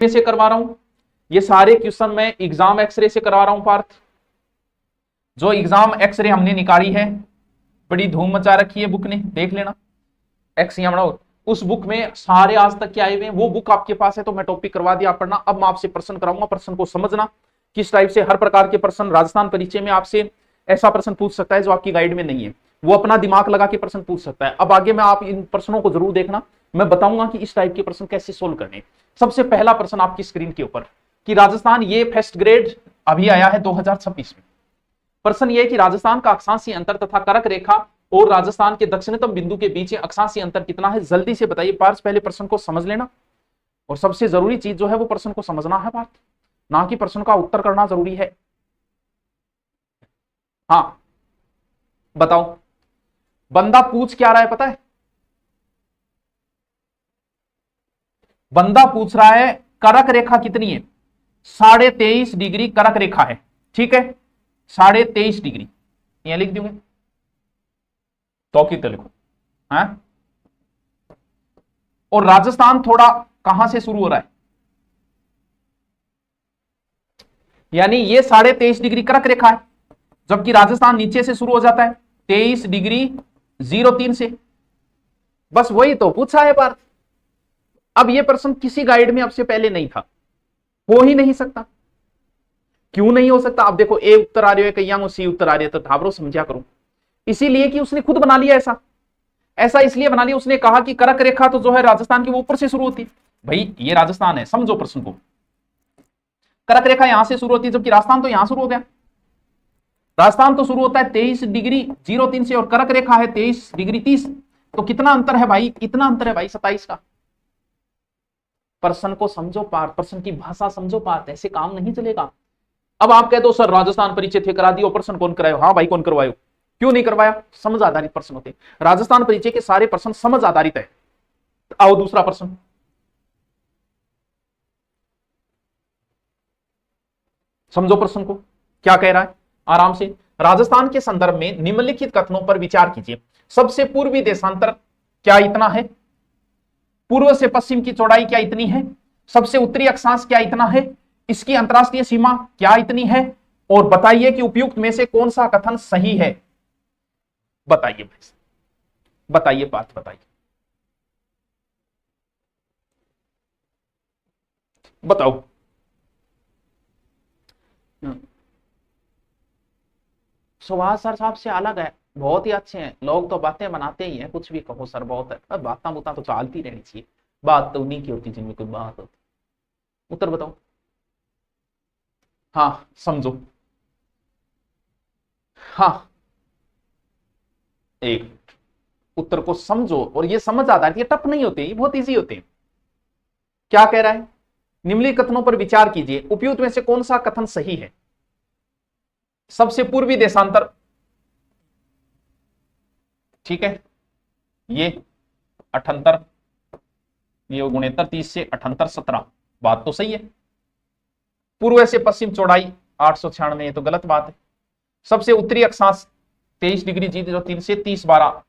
में से करवा रहा हूं, ये सारे क्वेश्चन मैं एग्जाम एक्सरे से करवा रहा हूं पार्थ। जो एग्जाम एक्सरे हमने निकाली है, बड़ी धूम मचा रखी है बुक ने, देख लेना उस बुक में सारे आज तक के आए हुए हैं, वो बुक आपके पास है तो मैं टॉपिक करवा दिया पढ़ना। अब मैं आपसे प्रश्न कराऊंगा, प्रश्न को समझना किस टाइप से। हर प्रकार के प्रश्न राजस्थान परिचय में आपसे ऐसा प्रश्न पूछ सकता है जो आपकी गाइड में नहीं है, वो अपना दिमाग लगा के प्रश्न पूछ सकता है। अब आगे मैं आप इन प्रश्नों को जरूर देखना, मैं बताऊंगा कि इस टाइप के प्रश्न कैसे सोल्व करने। सबसे पहला प्रश्न आपकी स्क्रीन के ऊपर कि राजस्थान, ये फर्स्ट ग्रेड अभी आया है 2026 में। प्रश्न ये कि राजस्थान का अक्षांशीय अंतर तथा करक रेखा और राजस्थान के दक्षिणतम बिंदु के बीच अक्षांशीय अंतर कितना है, जल्दी से बताइए पार्थ। पहले प्रश्न को समझ लेना, और सबसे जरूरी चीज जो है वो प्रश्न को समझना है पार्थ, ना कि प्रश्न का उत्तर करना जरूरी है। हाँ बताओ, बंदा पूछ क्या रहा है पता है? बंदा पूछ रहा है करक रेखा कितनी है, 23.5 डिग्री करक रेखा है, ठीक है, 23.5 डिग्री। यहां लिख दूंगे तो लिखो, है? और राजस्थान थोड़ा कहां से शुरू हो रहा है, यानी ये 23.5 डिग्री करक रेखा है, जबकि राजस्थान नीचे से शुरू हो जाता है 23 डिग्री 03 से। बस वही तो पूछा है पार्थ। अब ये प्रश्न किसी गाइड में आपसे पहले नहीं था, हो ही नहीं सकता। क्यों नहीं हो सकता? अब देखो, ए उत्तर आ रही है कईयां, सी उत्तर आ रही है, तो ठाबरो समझा करो। इसीलिए कि उसने खुद बना लिया ऐसा इसलिए बना लिया, उसने कहा कि करक रेखा तो जो है राजस्थान के ऊपर से शुरू होती है। भाई ये राजस्थान है, समझो प्रश्न को, करक रेखा यहां से शुरू होती है, जबकि राजस्थान तो यहां शुरू हो गया। राजस्थान तो शुरू होता है 23 डिग्री 03 से, और करक रेखा है 23 डिग्री 30। तो कितना अंतर है भाई? इतना अंतर है भाई 27 का। प्रश्न को समझो पार्थ, प्रश्न की भाषा समझो पार्थ, ऐसे काम नहीं चलेगा। अब आप कह दो सर राजस्थान परिचय थे करा दियो, प्रश्न कौन करायो? हाँ भाई कौन करवायो? क्यों नहीं करवाया? समझ आधारित प्रश्न होते, राजस्थान परिचय के सारे प्रश्न समझ आधारित है। आओ दूसरा प्रश्न, समझो प्रश्न को क्या कह रहा है आराम से। राजस्थान के संदर्भ में निम्नलिखित कथनों पर विचार कीजिए। सबसे पूर्वी देशांतर क्या इतना है? पूर्व से पश्चिम की चौड़ाई क्या इतनी है? सबसे उत्तरी अक्षांश क्या इतना है? इसकी अंतरराष्ट्रीय सीमा क्या इतनी है? और बताइए कि उपयुक्त में से कौन सा कथन सही है। बताइए भाई, बताइए बात बताइए, बताओ। सुभाष सर साहब से अलग है, बहुत ही अच्छे हैं लोग, तो बातें बनाते ही हैं, कुछ भी कहो सर, बहुत है। बातें बुता तो चलती रहनी चाहिए, बात तो उन्हीं की होती जिनमें कोई बात होती। उत्तर बताओ। हाँ समझो, हाँ एक उत्तर को समझो, और ये समझ आता है, ये टफ नहीं होते, ये बहुत इजी होते हैं। क्या कह रहा है? निम्नलिखित कथनों पर विचार कीजिए, उपयुक्त में से कौन सा कथन सही है। सबसे पूर्वी देशांतर, ठीक है, ये 78, ये गुणेतर 30 से 78 17, बात तो सही है। पूर्व से पश्चिम चौड़ाई 896, ये तो गलत बात है। सबसे उत्तरी अक्षांश 23 डिग्री 03 से 30 12,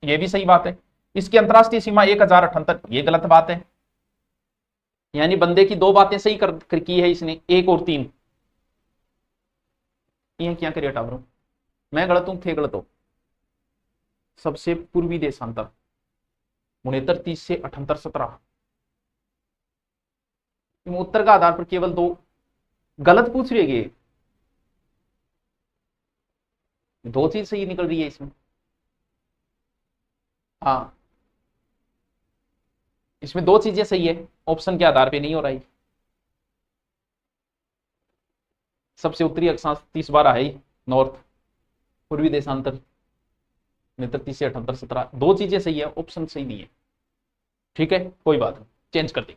ये भी सही बात है। इसकी अंतरराष्ट्रीय सीमा 1078, ये गलत बात है। यानी बंदे की दो बातें सही कर की है इसने, 1 और 3। ये क्या करिए टाबरो, मैं गलत हूं, थे गलत हो। सबसे पूर्वी देशांतर 69 से 78 17, उत्तर का आधार पर केवल 2 गलत पूछ रही है, 2 चीज सही निकल रही है इसमें। हाँ इसमें 2 चीजें सही है, ऑप्शन के आधार पे नहीं हो रही। सबसे उत्तरी अक्षांश 30 12 है ही, नॉर्थ पूर्वी देशांतर 30 से 78 17, 2 चीजें सही है, ऑप्शन सही नहीं है। ठीक है कोई बात नहीं, चेंज कर दे।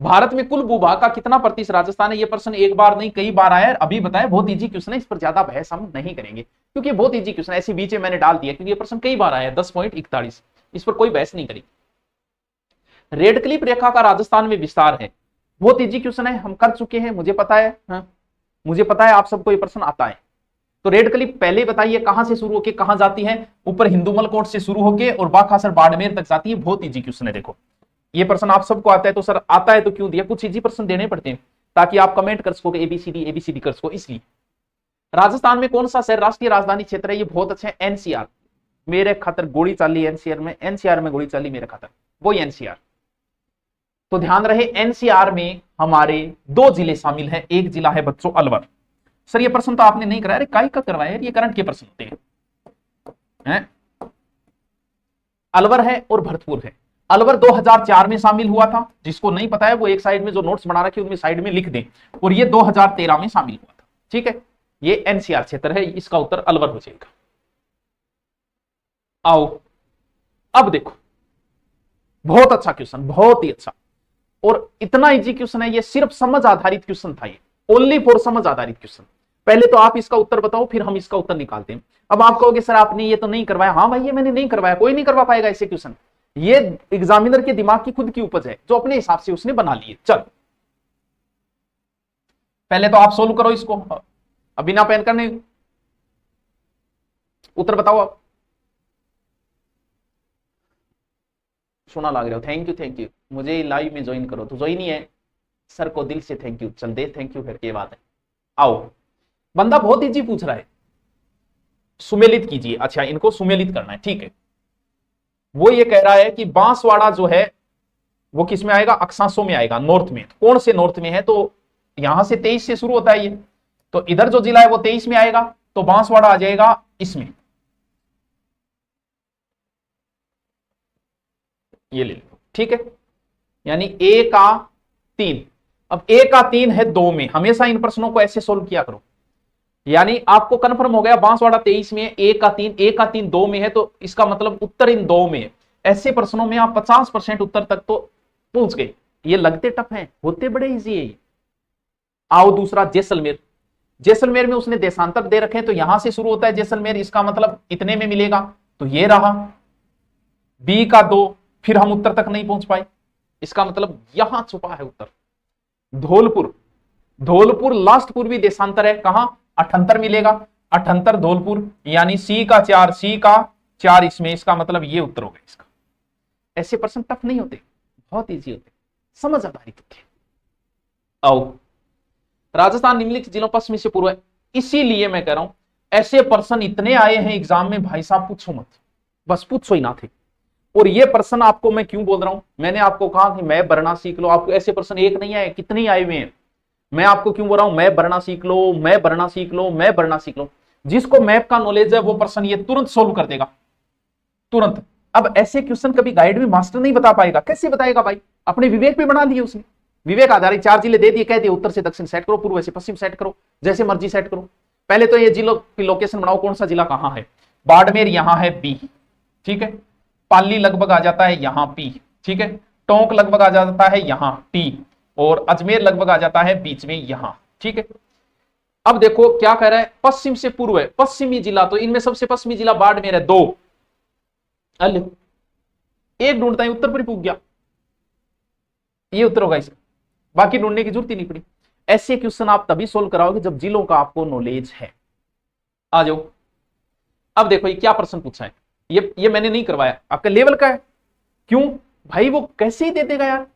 भारत में कुल भूभाग का कितना प्रतिशत राजस्थान है? ये प्रश्न एक बार नहीं कई बार आया, अभी बताया, बहुत इजी क्वेश्चन है, इस पर ज्यादा बहस हम नहीं करेंगे क्योंकि बहुत इजी क्वेश्चन है। ऐसे बीच में मैंने डाल दिया क्योंकि ये प्रश्न कई बार आया है। 10.41, इस पर कोई बहस नहीं करी। रेड क्लिप रेखा का राजस्थान में विस्तार है, बहुत इजी क्वेश्चन है, हम कर चुके हैं, मुझे पता है। हाँ मुझे पता है आप सबको ये प्रश्न आता है। तो रेड क्लिप पहले बताइए कहां से शुरू होकर कहां जाती है? ऊपर हिंदुमल कोट से शुरू होकर और बाखासर बाड़मेर तक जाती है। बहुत इजी क्वेश्चन है, देखो ये प्रश्न आप सबको आता है, तो सर आता है तो क्यों दिया? कुछ इजी प्रश्न देने पड़ते हैं ताकि आप कमेंट कर सको एबीसीडी कर सको। इसलिए राजस्थान में कौन सा शहर राष्ट्रीय राजधानी क्षेत्र है? ये बहुत अच्छा है, एनसीआर। मेरे खातर गोली चाली एनसीआर में गोली चाली मेरे खातर, वो एनसीआर। तो ध्यान रहे एनसीआर में हमारे 2 जिले शामिल हैं, एक जिला है बच्चों अलवर। सर ये प्रश्न तो आपने नहीं कराया, अरे काई का करवाया, ये करंट के प्रश्न होते हैं। अलवर है और भरतपुर है। अलवर 2004 में शामिल हुआ था, जिसको नहीं पता है वो एक साइड में जो नोट्स बना रखे उनमें साइड में लिख दें, और ये 2013 में शामिल हुआ था। ठीक है, ये एनसीआर क्षेत्र है, इसका उत्तर अलवर हो जाएगा। आओ अब देखो, बहुत अच्छा क्वेश्चन, बहुत ही अच्छा, और इतना इजी क्वेश्चन है ये, सिर्फ समझ आधारित क्वेश्चन था ये, ओनली फॉर समझ आधारित क्वेश्चन। पहले तो आप इसका उत्तर बताओ, फिर हम इसका उत्तर निकालते हैं। अब आप कहोगे सर आपने ये तो नहीं करवाया। हाँ भाई, ये मैंने नहीं करवाया, कोई नहीं करवा पाएगा ऐसे क्वेश्चन। ये एग्जामिनर के दिमाग की खुद की उपज है, जो अपने हिसाब से उसने बना लिए। चल पहले तो आप सोल्व करो इसको, अब बिना पेन करने उत्तर बताओ आप। सुना लग रहे हो, थैंक यू, मुझे लाइव में ज्वाइन करो, तो ज्वाइन ही है, सर को दिल से थैंक यू। चल दे थैंक यू करके बात है। आओ, बंदा बहुत इजी पूछ रहा है, सुमेलित कीजिए। अच्छा, इनको सुमेलित करना है, ठीक है। वो ये कह रहा है कि बांसवाड़ा जो है वो किस में आएगा? अक्षांशों में आएगा, नॉर्थ में। कौन से नॉर्थ में है? तो यहां से 23 से शुरू होता है ये, तो इधर जो जिला है वो 23 में आएगा, तो बांसवाड़ा आ जाएगा इसमें। ये ले लो, ठीक है, यानी A का 3। अब A का 3 है 2 में, हमेशा इन प्रश्नों को ऐसे सोल्व किया करो। यानी आपको कंफर्म हो गया बांसवाड़ा 23 में, A का 3 2 में है, तो इसका मतलब उत्तर इन 2 में है। ऐसे प्रश्नों में आप 50% उत्तर तक तो पहुंच गए। ये लगते टफ हैं, होते बड़े इजी है ये। आओ दूसरा, जैसलमेर। जैसलमेर में उसने देशांतर दे रखे हैं, तो यहां से शुरू होता है जैसलमेर, इसका मतलब इतने में मिलेगा, तो ये रहा B का 2। फिर हम उत्तर तक नहीं पहुंच पाए, इसका मतलब यहां छुपा है उत्तर, धौलपुर। धौलपुर लास्ट पूर्वी देशांतर है, कहां? 78 मिलेगा, 78 धौलपुर, यानी C का 4 इसमें, इसका मतलब ये उत्तर होगा इसका। ऐसे प्रश्न टफ नहीं होते, बहुत इजी होते, समझ आधारित होते। आओ, राजस्थान निम्नलिखित जिलों पश्चिमी से पूर्व है। इसीलिए मैं कह रहा हूं ऐसे प्रश्न इतने आए हैं एग्जाम में, भाई साहब पूछो मत, बस पूछो ही ना थे। और ये प्रश्न आपको मैं क्यों बोल रहा हूं, मैंने आपको कहा कि मैप भरना सीख लो, आपको ऐसे प्रश्न एक नहीं आए, कितने आए हुए हैं। मैं आपको क्यों बोल रहा हूं मैप भरना सीख लो, मैप भरना सीख लो, मैप भरना सीख लो। जिसको मैप का नॉलेज है वो प्रश्न ये तुरंत सोल्व कर देगा, तुरंत। अब ऐसे क्वेश्चन कभी गाइड में मास्टर नहीं बता पाएगा, कैसे बताएगा भाई? अपने विवेक पे बना लिए उसने, विवेक आधारित 4 जिले दे दिए, कह दिए उत्तर से दक्षिण सेट करो, पूर्व से पश्चिम सेट करो, जैसे मर्जी सेट करो। पहले तो ये जिलों की लोकेशन बनाओ, कौन सा जिला कहां है। बाड़मेर यहां है B, ठीक है। पाली लगभग आ जाता है यहां P, ठीक है। टोंक लगभग आ जाता है यहां T, और अजमेर लगभग आ जाता है बीच में यहां, ठीक है। अब देखो क्या कह रहा है, पश्चिम से पूर्व है, पश्चिमी जिला, तो इनमें सबसे पश्चिमी जिला बाड़मेर है 2। एक ढूंढता है, उत्तर पर ही पूछ गया, ये उत्तर होगा इसका, बाकी ढूंढने की जरूरत ही नहीं पड़ी। ऐसे क्वेश्चन आप तभी सोल्व कराओगे जब जिलों का आपको नॉलेज है। आ जाओ, अब देखो ये क्या प्रश्न पूछा है, ये मैंने नहीं करवाया, आपका लेवल का है। क्यों भाई, वो कैसे ही दे देगा यार।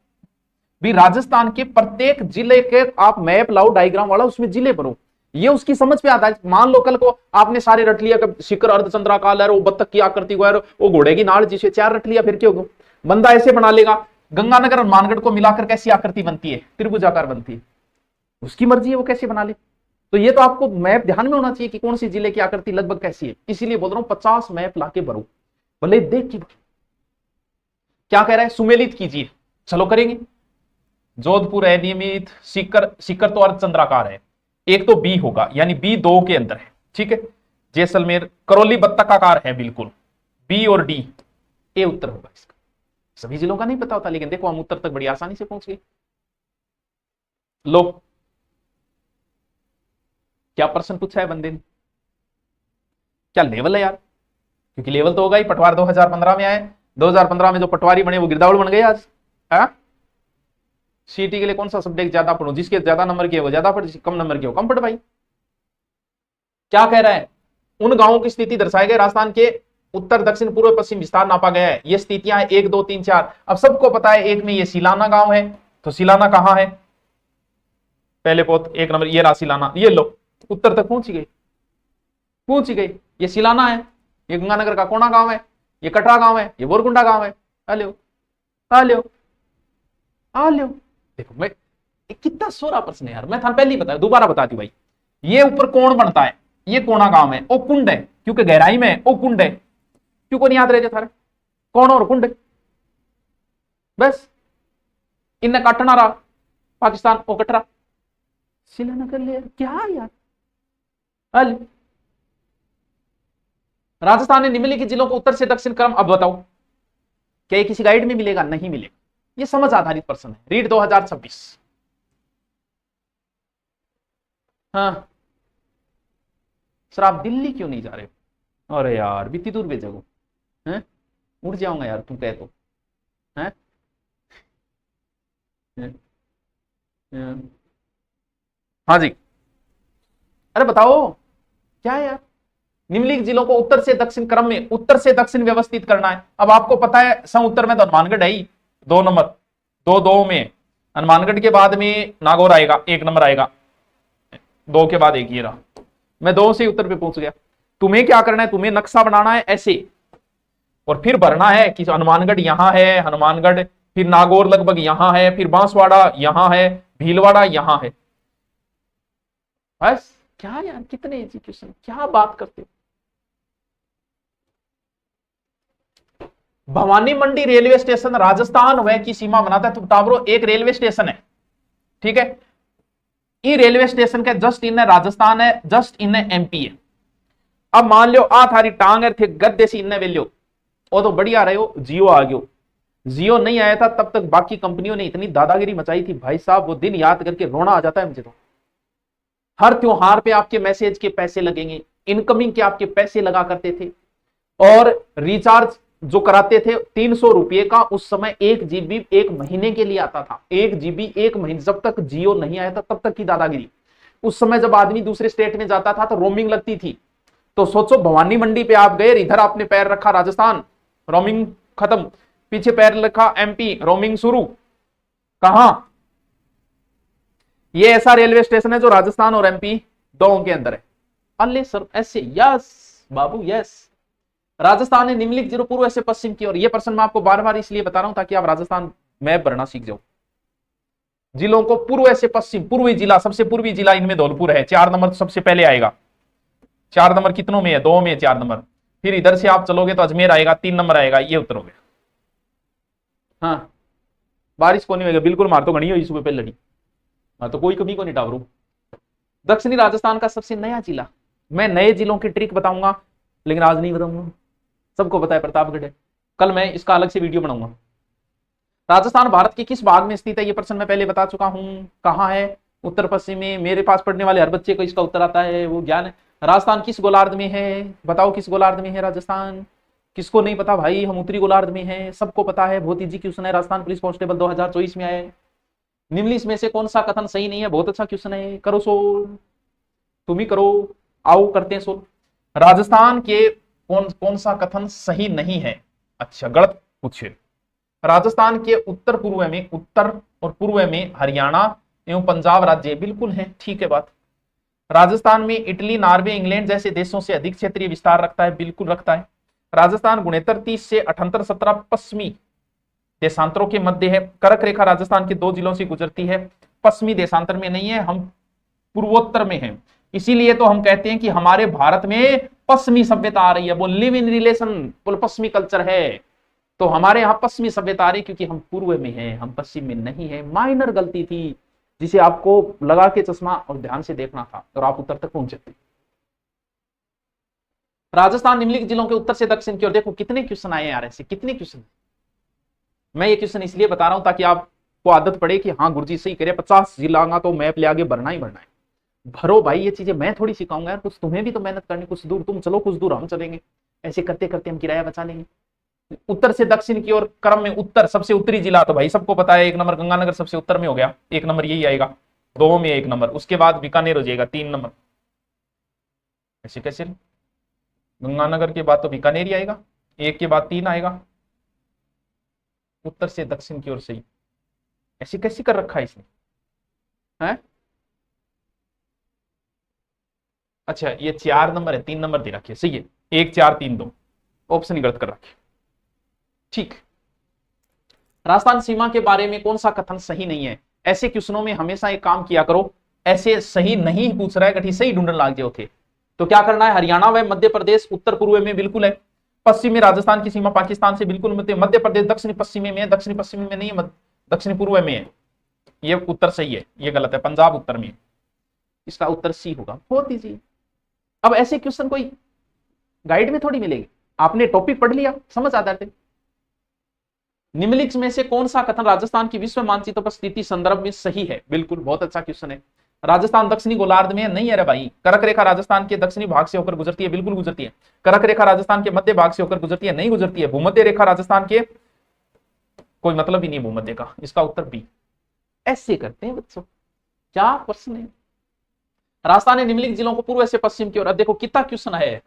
भी राजस्थान के प्रत्येक जिले के आप मैप लाओ डायग्राम वाला, उसमें जिले भरो, ये उसकी समझ पे आता है। मान लो कल को आपने सारे रट लिया, शिखर अर्धचंद्राकार है, वो बत्तख की आकृति को है, वो घोड़े की नाड़, जिसे 4 रट लिया, फिर क्या होगा? बंदा ऐसे बना लेगा, गंगानगर और मानगढ़ को मिलाकर कैसी आकृति बनती है? त्रिभुजाकार बनती है, उसकी मर्जी है वो कैसे बना ले। तो ये तो आपको मैप ध्यान में होना चाहिए कि कौन सी जिले की आकृति लगभग कैसी है। इसीलिए बोल रहा हूं 50 मैप लाके भरो, भले देख की। क्या कह रहा है, सुमेलित कीजिए, चलो करेंगे। जोधपुर है नियमित, सीकर तो अर्धचंद्राकार है, एक तो B होगा, यानी B 2 के अंदर है, ठीक है। जैसलमेर, करौली बत्तकाकार है बिल्कुल, B और D, ए उत्तर होगा इसका। सभी जिलों का नहीं पता होता, लेकिन देखो हम उत्तर तक बड़ी आसानी से पहुंच गए। लो, क्या प्रश्न पूछा है बंदे ने, क्या लेवल है यार, क्योंकि लेवल तो होगा ही। पटवार 2015 में आए, 2015 में जो पटवारी बने वो गिरदावड़ बन गए आज। सीटी के लिए कौन सा सब्जेक्ट ज्यादा पढ़ो, जिसके ज्यादा नंबर के वो ज्यादा पढ़, कम नंबर के हो कम पढ़ भाई। क्या कह रहा है, उन गांवों की स्थिति दर्शाए गए राजस्थान के उत्तर दक्षिण पूर्व पश्चिम विस्तार नापा गया है। ये स्थितियां 1 2 3 4। अब सबको पता है एक में ये सिलाना गांव है, तो सिलाना कहां है, पहले पोत 1 नंबर, ये रहा सिलाना, ये लो उत्तर तक पहुंच गई, पहुंच गई। ये सिलाना है, ये गंगानगर का कोना गांव है, ये कटरा गांव है, ये बोरकुंडा गांव है। आ लो आ लो आ लो। देखो मैं कितना सोरा प्रश्न है यार, मैं था पहले ही बताया, दोबारा बताती भाई। ये ऊपर कोण बनता है, ये कोना गांव है, ओ कुंड है क्योंकि गहराई में है, ओ कुंड है, क्यों को नहीं याद रहे थारे, कोण और कुंड, बस इनने काटना रहा पाकिस्तान, ओ कटरा सिलाना कर लिया, क्या यार। हल राजस्थान ने निम्नलिखित जिलों को उत्तर से दक्षिण क्रम, अब बताओ क्या ये किसी गाइड में मिलेगा, नहीं मिलेगा, ये समझ आधारित प्रश्न है। रीड 2026। हाँ सर आप दिल्ली क्यों नहीं जा रहे हो, अरे यार बीती दूर भेजोगे हैं, उड़ जाऊंगा यार तुम कहे तो हैं। हाँ जी, अरे बताओ क्या है यार। निम्नलिखित जिलों को उत्तर से दक्षिण क्रम में, उत्तर से दक्षिण व्यवस्थित करना है। अब आपको पता है सम उत्तर में तो हनुमानगढ़ है ही 2 नंबर, 2 2 में हनुमानगढ़ के बाद में नागौर आएगा, 1 नंबर आएगा, 2 के बाद 1 ये रहा। मैं 2 से उत्तर पे पहुंच गया। तुम्हें क्या करना है, तुम्हें नक्शा बनाना है ऐसे और फिर भरना है कि हनुमानगढ़ यहां है, हनुमानगढ़ फिर नागौर लगभग यहां है, फिर बांसवाड़ा यहां है, भीलवाड़ा यहां है। बस क्या यार, कितने एजुकेशन, क्या बात करते हो। भवानी मंडी रेलवे स्टेशन राजस्थान वह की सीमा बनाता है, तो टावरो एक रेलवे स्टेशन है, ठीक है। ये रेलवे स्टेशन के जस्ट इन राजस्थान है, जस्ट इन एमपी है। अब मान लो आ थारी टांग है थे गद्दे से इन्ने वेल्यो, वो तो बढ़िया रहे हो, जियो आ गयो। जियो नहीं आया था तब तक बाकी कंपनियों ने इतनी दादागिरी मचाई थी भाई साहब, वो दिन याद करके रोना आ जाता है मुझे तो। हर त्योहार पे आपके मैसेज के पैसे लगेंगे, इनकमिंग के आपके पैसे लगा करते थे, और रिचार्ज जो कराते थे 300 रुपए का, उस समय 1 GB 1 महीने के लिए आता था, 1 GB 1 महीने, जब तक जियो नहीं आया था तब तक की दादागिरी। उस समय जब आदमी दूसरे स्टेट में जाता था तो रोमिंग लगती थी। तो सोचो भवानी मंडी पे आप गए, इधर आपने पैर रखा राजस्थान, रोमिंग खत्म, पीछे पैर रखा एमपी, रोमिंग शुरू। कहां, ये ऐसा रेलवे स्टेशन है जो राजस्थान और एमपी दोनों के अंदर है। अल्ले सर ऐसे, यस बाबू यस। राजस्थान है निम्नलिखित जिलों पूर्व से पश्चिम की ओर। ये प्रश्न मैं आपको बार बार इसलिए बता रहा हूं ताकि आप राजस्थान मैप भरना सीख जाओ। जिलों को पूर्व से पश्चिम, पूर्वी जिला, सबसे पूर्वी जिला इनमें धौलपुर है, 4 नंबर सबसे पहले आएगा। 4 नंबर कितनों में है, 2 में 4 नंबर। फिर इधर से आप चलोगे तो अजमेर आएगा, 3 नंबर आएगा, ये उत्तर हो गया। हाँ बारिश को नहीं होगा बिल्कुल, मार तो घनी हुई सुबह पहले लड़ी, हाँ तो कोई कमी को नहीं टावरू। दक्षिणी राजस्थान का सबसे नया जिला, मैं नए जिलों की ट्रिक बताऊंगा लेकिन आज नहीं बताऊंगा, सबको पता है प्रतापगढ़ है, कल मैं इसका अलग से वीडियो बनाऊंगा। राजस्थान भारत के किस भाग में स्थित है, ये प्रश्न मैं पहले बता चुका हूं, कहां है, उत्तर पश्चिम में। मेरे पास पढ़ने वाले हर बच्चे को इसका उत्तर आता है, वो ज्ञान है। राजस्थान किस गोलार्ध में है, बताओ किस गोलार्ध में है राजस्थान, किसको नहीं पता भाई, हम उत्तरी गोलार्ध में है, सबको पता है, बहुत इजी क्वेश्चन है, राजस्थान पुलिस कांस्टेबल 2024 में आए। निम्नलिखित में से कौन सा कथन सही नहीं है, बहुत अच्छा क्वेश्चन है, करो सोल्व, तुम ही करो, आओ करते हैं सोल्व। राजस्थान के कौन सा कथन सही नहीं है, अच्छा गलत पूछे। राजस्थान के उत्तर पूर्व में, उत्तर और पूर्व में हरियाणा एवं पंजाब राज्य बिल्कुल है, ठीक है बात। राजस्थान में इटली, नॉर्वे, इंग्लैंड जैसे देशों से अधिक क्षेत्रीय विस्तार रखता है, बिल्कुल रखता है। राजस्थान 69 30 से 78 17 पश्चिमी देशांतरों के मध्य है। कर्क रेखा राजस्थान के 2 जिलों से गुजरती है, पश्चिमी देशांतर में नहीं है, हम पूर्वोत्तर में हैं। इसीलिए तो हम कहते हैं कि हमारे भारत में पश्चिमी सभ्यता आ रही है, वो लिव इन रिलेशन, वो पश्चिमी कल्चर है, तो हमारे यहाँ पश्चिमी सभ्यता आ रही है क्योंकि हम पूर्व में हैं, हम पश्चिम में नहीं है। माइनर गलती थी जिसे आपको लगा के चश्मा और ध्यान से देखना था और आप उत्तर तक पहुंचे थे। राजस्थान निम्नलिखित जिलों के उत्तर से दक्षिण की ओर, देखो कितने क्वेश्चन आए यार, ऐसे कितने क्वेश्चन। मैं ये क्वेश्चन इसलिए बता रहा हूं ताकि आपको आदत पड़े कि हाँ गुरुजी सही करे, 50 जिला तो मैप ले आगे भरना ही भरना है। भरो भाई, ये चीजें मैं थोड़ी सिखाऊंगा यार, कुछ तुम्हें भी तो मेहनत करनी, कुछ दूर तुम चलो, कुछ दूर हम चलेंगे, ऐसे करते करते हम किराया बचा लेंगे। उत्तर से दक्षिण की ओर क्रम में, उत्तर सबसे उत्तरी जिला तो भाई सबको पता है, 1 नंबर गंगानगर सबसे उत्तर में हो गया, 1 नंबर यही आएगा, 2 में 1 नंबर, उसके बाद बीकानेर हो जाएगा 3 नंबर। ऐसे कैसे, गंगानगर के बाद तो बीकानेर ही आएगा, एक के बाद 3 आएगा, उत्तर से दक्षिण की ओर सही। ऐसी कैसी कर रखा है इसने, है? अच्छा ये 4 नंबर है, 3 नंबर दे रखिए, सही है, 1 4 3 2, ऑप्शन गलत कर रखे। ठीक, राजस्थान सीमा के बारे में कौन सा कथन सही नहीं है? ऐसे क्वेश्चनों में हमेशा एक काम किया करो, ऐसे सही नहीं पूछ रहा है कठी सही ढूंढने लाग जाओ थे, तो क्या करना है, हरियाणा व मध्य प्रदेश उत्तर पूर्व में बिल्कुल है, पश्चिम में राजस्थान की सीमा पाकिस्तान से बिल्कुल मध्य प्रदेश दक्षिणी पश्चिमी में, दक्षिणी पश्चिमी में नहीं है, दक्षिणी पूर्व में है, ये उत्तर सही है, ये गलत है, पंजाब उत्तर में। इसका उत्तर सी होगा, बहुत ईजी। अब ऐसे क्वेश्चन कोई गाइड में थोड़ी मिलेगी, आपने टॉपिक पढ़ लिया, समझ आता है। निम्नलिखित में से कौन सा कथन राजस्थान की विश्व मानचित्र पर स्थिति संदर्भ में सही है? बिल्कुल, बहुत अच्छा क्वेश्चन है। राजस्थान दक्षिणी गोलार्ध में नहीं है रे भाई, कर्क रेखा राजस्थान के दक्षिणी भाग से होकर गुजरती है, बिल्कुल गुजरती है। कर्क रेखा राजस्थान के मध्य भाग से होकर गुजरती है, नहीं गुजरती है। भूमध्य रेखा राजस्थान के कोई मतलब ही नहीं भूमध्य का, इसका उत्तर बी। ऐसे करते हैं बच्चों, क्या प्रश्न है। राजस्थान ने निम्नलिखित जिलों को पूर्व से पश्चिम की ओर, देखो कितना क्वेश्चन है,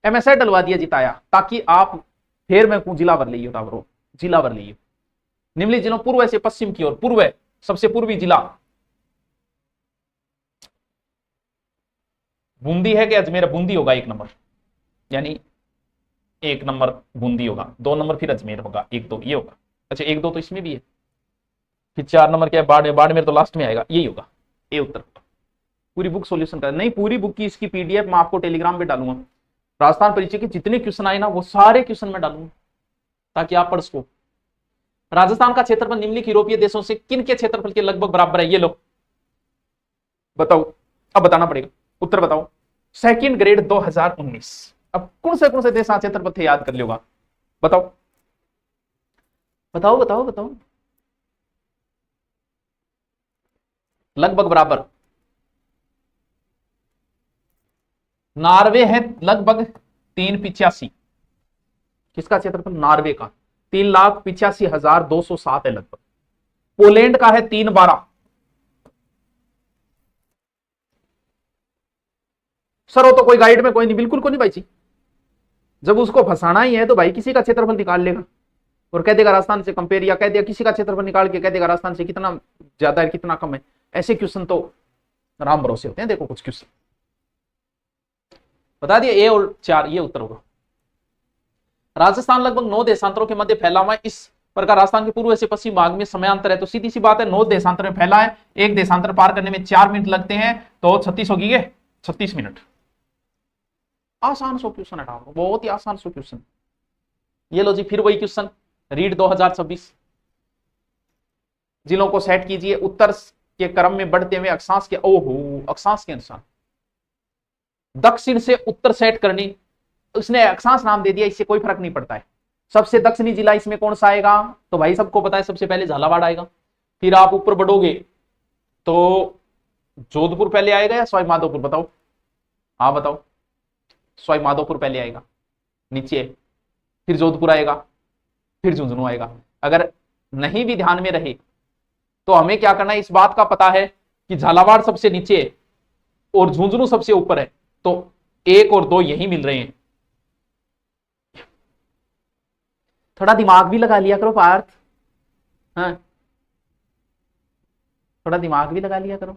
एमएसआई डलवा दिया जिताया, ताकि आप फिर मैं जिला भर लीजिए, तावरो जिला भर लीजिए। निम्नलिखित जिलों पूर्व से पश्चिम की ओर, पूर्व सबसे पूर्वी जिला बूंदी है कि अजमेर? बूंदी होगा 1 नंबर, यानी 1 नंबर बूंदी होगा, 2 नंबर फिर अजमेर होगा, 1 2 ये होगा। अच्छा 1 2 तो इसमें भी है, फिर 4 नंबर क्या है, बाड़मेर तो लास्ट में आएगा, यही होगा, ये उत्तर होगा। पूरी बुक सॉल्यूशन कर, नहीं पूरी बुक की इसकी पीडीएफ मैं आपको टेलीग्राम पे डालूंगा। राजस्थान परिचय के जितने क्वेश्चन आए ना वो सारे क्वेश्चन में डालूंगा ताकि आप पढ़ सको। राजस्थान का क्षेत्रफल निम्नलिखित यूरोपीय देशों से किन के क्षेत्रफल के लगभग बराबर है? ये लो बताओ, अब बताना पड़ेगा, उत्तर बताओ। सेकंड ग्रेड 2019, अब कौन से देश क्षेत्रफल थे याद कर लियोगा, बताओ बताओ बताओ बताओ। लगभग बराबर नॉर्वे है लगभग 385, किसका क्षेत्रफल? नॉर्वे का 3,85,207 है लगभग। पोलैंड का है 312। सर वो तो कोई गाइड में कोई नहीं, बिल्कुल कोई नहीं भाई जी, जब उसको फंसाना ही है तो भाई किसी का क्षेत्रफल निकाल लेगा और कह देगा राजस्थान से कंपेयर, या कह दिया किसी का क्षेत्रफल निकाल के कह देगा राजस्थान से कितना ज्यादा है कितना कम है। ऐसे क्वेश्चन तो राम भरोसे होते हैं। देखो कुछ क्वेश्चन बता दिए, ए और 4 ये उत्तर होगा। राजस्थान लगभग 9 देशांतरों के मध्य फैला हुआ है, इस प्रकार राजस्थान के पूर्व से पश्चिम भाग में समांतर है, तो सीधी सी बात है 9 देशांतर में फैला है, एक देशांतर पार करने में 4 मिनट लगते हैं, तो 36 होगी, 36 मिनट। आसान सो क्वेश्चन है, बहुत ही आसान सो क्वेश्चन। ये लो जी फिर वही क्वेश्चन, रीड 2026। जिलों को सेट कीजिए उत्तर के क्रम में बढ़ते हुए अक्षांश के, ओहो अक्षांश के अनुसार दक्षिण से उत्तर सेट करनी, उसने अक्षांश नाम दे दिया, इससे कोई फर्क नहीं पड़ता है। सबसे दक्षिणी जिला इसमें कौन सा आएगा? तो भाई सबको पता है, सबसे पहले झालावाड़ आएगा, फिर आप ऊपर बढ़ोगे तो जोधपुर पहले आएगा या सवाई माधोपुर? बताओ, हाँ बताओ। सवाई माधोपुर पहले आएगा, नीचे फिर जोधपुर आएगा, फिर झुंझुनू आएगा। अगर नहीं भी ध्यान में रहे तो हमें क्या करना है, इस बात का पता है कि झालावाड़ सबसे नीचे और झुंझुनू सबसे ऊपर है, तो 1 और 2 यही मिल रहे हैं। थोड़ा दिमाग भी लगा लिया करो पार्थ, हाँ थोड़ा दिमाग भी लगा लिया करो,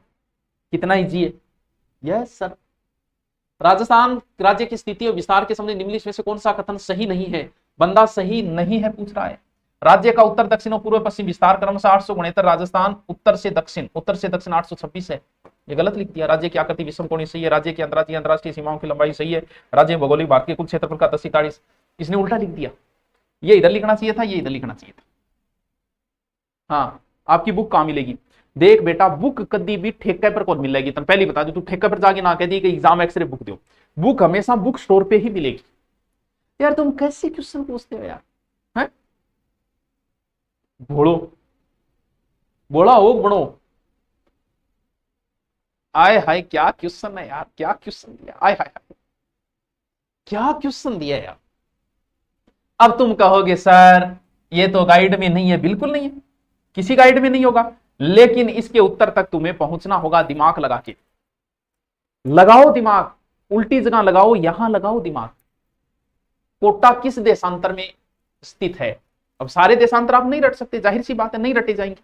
कितना इजी है। Yes sir. राजस्थान राज्य की स्थिति और विस्तार के संबंध निम्नलिखित में से कौन सा कथन सही नहीं है? बंदा सही नहीं है पूछ रहा है। राज्य का उत्तर दक्षिण और पूर्व पश्चिम विस्तार क्रमशः 869, राजस्थान उत्तर से दक्षिण 826 है, ये गलत लिख दिया। राज्य की आकृति विषमकोणीय सही है, राज्य की अंतर्राष्ट्रीय सीमाओं की लंबाई सही है, राज्य भौगोलिक भारत के कुल क्षेत्रफल का 1043, इसने उल्टा लिख दिया, ये इधर लिखना चाहिए था, ये इधर लिखना चाहिए था। हाँ आपकी बुक कहाँ मिलेगी? देख बेटा बुक कभी भी ठेके पर कौन मिलेगी, तुम पहले बता दो, तू ठेके पर जाके ना कह दी कि एग्जाम एक्सरे बुक दो, बुक हमेशा बुक स्टोर पे ही मिलेगी। यार तुम कैसे क्वेश्चन पूछते हो यार, हैं? भोड़ो बोला हो बनो, आय हाय क्या क्वेश्चन है यार, क्या क्वेश्चन दिया, आय हाय क्या क्वेश्चन दिया यार। अब तुम कहोगे सर ये तो गाइड में नहीं है, बिल्कुल नहीं है, किसी गाइड में नहीं होगा, लेकिन इसके उत्तर तक तुम्हें पहुंचना होगा दिमाग लगा के। लगाओ दिमाग, उल्टी जगह लगाओ, यहां लगाओ दिमाग, कोटा किस देशांतर में स्थित है। अब सारे देशांतर आप नहीं रट सकते, जाहिर सी बात है नहीं रटे जाएंगे,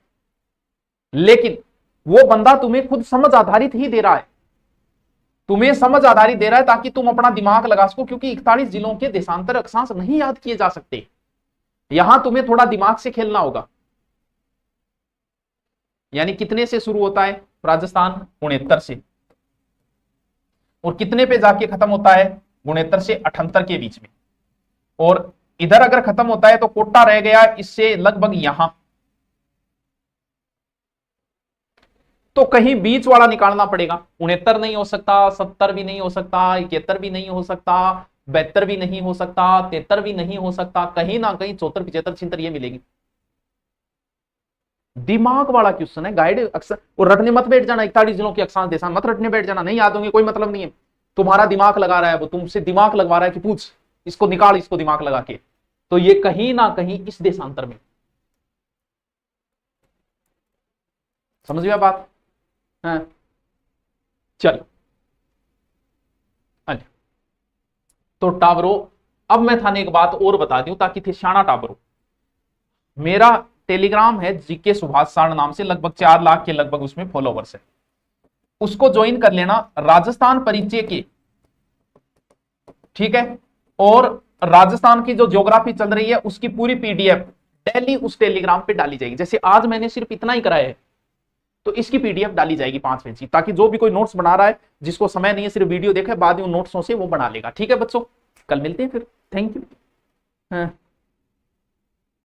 लेकिन वो बंदा तुम्हें खुद समझ आधारित ही दे रहा है, तुम्हें समझ आधारित दे रहा है ताकि तुम अपना दिमाग लगा सको, क्योंकि 41 जिलों के देशांतर अक्षांश नहीं याद किए जा सकते, यहां तुम्हें थोड़ा दिमाग से खेलना होगा। यानी कितने से शुरू होता है राजस्थान, 69 से, और कितने पे जाके खत्म होता है 69 से 78 के बीच में, और इधर अगर खत्म होता है तो कोटा रह गया इससे लगभग यहां, तो कहीं बीच वाला निकालना पड़ेगा। 69 नहीं हो सकता, 70 भी नहीं हो सकता, 71 भी नहीं हो सकता, 72 भी नहीं हो सकता, 73 भी नहीं हो सकता, कहीं ना कहीं 74, 75, 76 ये मिलेगी। दिमाग वाला क्वेश्चन है, गाइड अक्सर, और रटने मत बैठ जाना 41 जिलों के अक्षांश देशांतर मत रटने बैठ जाना, नहीं याद होंगे कोई मतलब नहीं है, तुम्हारा दिमाग लगा रहा है वो, तुमसे दिमाग लगवा रहा है कि पूछ इसको निकाल, इसको दिमाग लगा के, तो ये कहीं ना कहीं इस देशांतर में, समझ गया बात। हाँ चलो अच्छा, तो टावरो, अब मैं थाने एक बात और बता दूं ताकि थे शाना टावरो, मेरा टेलीग्राम है जीके सुभाष सारण नाम से, लगभग 4 लाख के लगभग उसमें फॉलोवर्स है, उसको ज्वाइन कर लेना। राजस्थान परिचय के, ठीक है, और राजस्थान की जो ज्योग्राफी चल रही है उसकी पूरी पीडीएफ डेली उस टेलीग्राम पे डाली जाएगी। जैसे आज मैंने सिर्फ इतना ही कराया है, तो इसकी पीडीएफ डाली जाएगी 5 पेज की, ताकि जो भी कोई नोट्स बना रहा है, जिसको समय नहीं है सिर्फ वीडियो देखे, बाद में उन नोट्सों से वो बना लेगा। ठीक है बच्चों, कल मिलते हैं फिर, थैंक यू। हाँ।